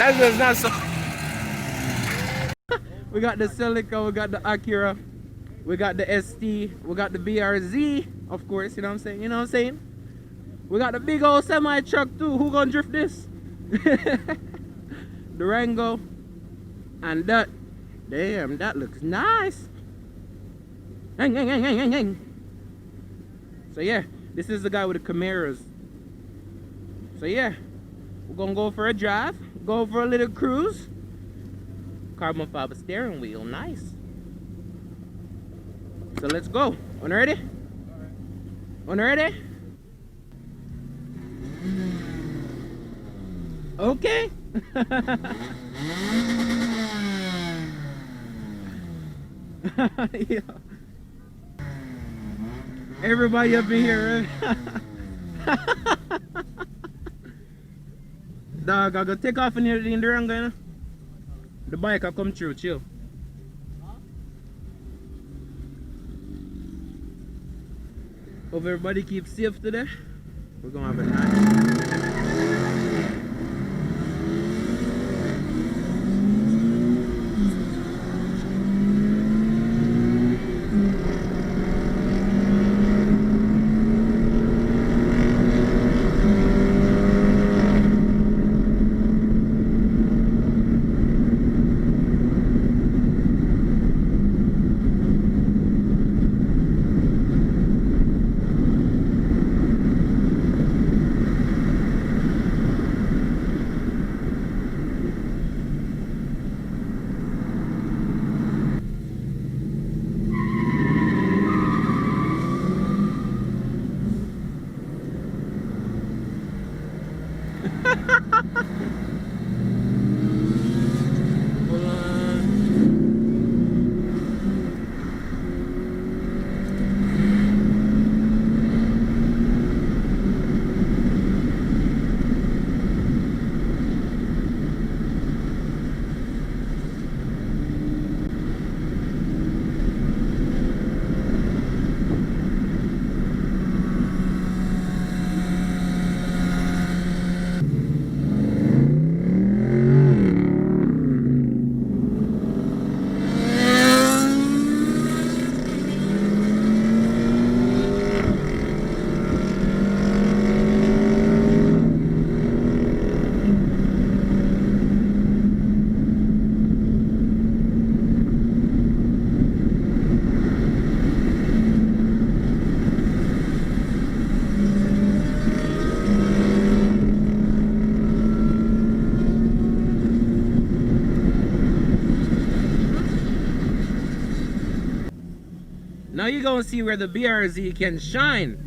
That was not so. We got the Celica, we got the Acura, we got the ST, we got the BRZ, of course, you know what I'm saying? You know what I'm saying? We got the big old semi truck too. Who gonna drift this? The Rango. And that. Damn, that looks nice. Hang, hang, hang, hang, hang, hang. So yeah, this is the guy with the Camaros. So yeah, we're gonna go for a drive, go for a little cruise. Carbon fiber steering wheel, nice. So let's go. On ready? On ready? Okay. Yeah. Everybody up in here, right? Dog, I gotta take off in the Rango, you know? The bike will come through, chill. Hope everybody keeps safe today. We're gonna have a nice. Now you're gonna see where the BRZ can shine.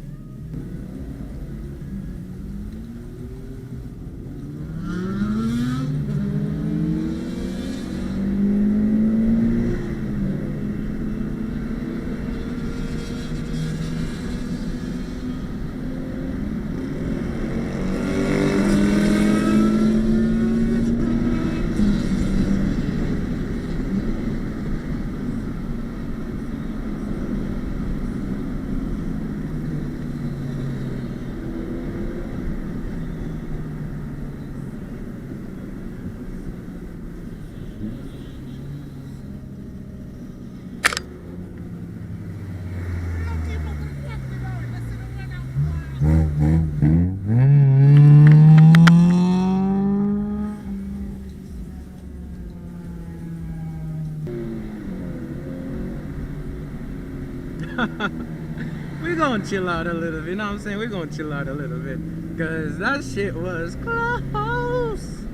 We're gonna chill out a little bit, you know what I'm saying? We're gonna chill out a little bit. Cause that shit was close.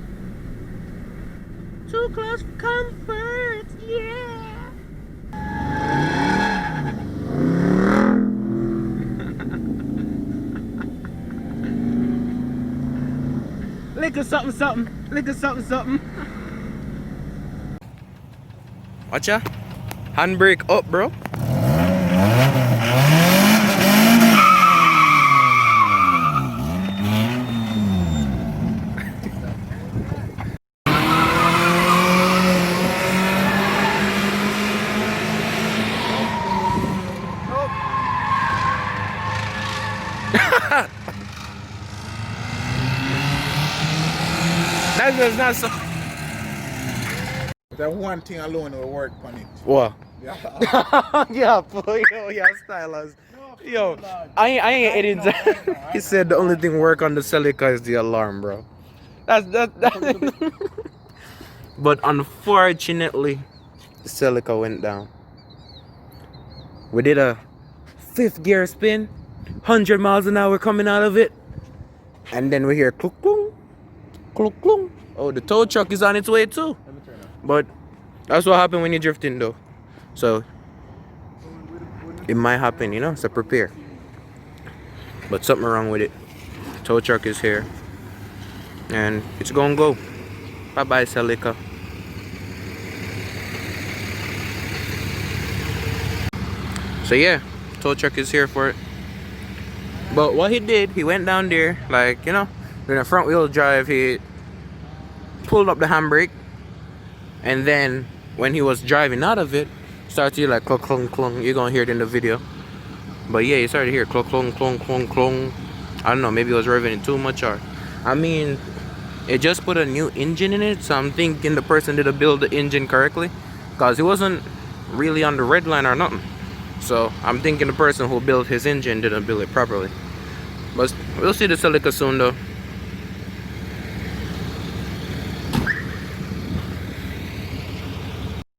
Too close for comfort, yeah. Lick of something, something. Lick of something, something. Watch ya. Handbrake up, bro. That was not so. That one thing alone will work on it. What? Yeah. Yeah, boy, yo, yeah, stylers. Yo, I ain't editing that. He said the only thing work on the Celica is the alarm, bro. That. But unfortunately, the Celica went down. We did a 5th gear spin, 100 miles an hour coming out of it, and then we hear cluck clung, cluck clung. Oh, the tow truck is on its way too. But that's what happened when you're drifting, though. So it might happen, you know, so prepare. But something wrong with it. Tow truck is here, and it's gonna go. Bye bye, Celica. So yeah, tow truck is here for it. But what he did, he went down there, like, you know, in a front wheel drive, he pulled up the handbrake, and then when he was driving out of it, started to hear like clunk clunk clunk. You're gonna hear it in the video. But yeah, you started to hear clunk clunk clunk clunk clunk. I don't know, maybe it was revving it too much, or I mean, it just put a new engine in it, so I'm thinking the person didn't build the engine correctly, cause it wasn't really on the red line or nothing. So I'm thinking the person who built his engine didn't build it properly. But we'll see the Celica soon though.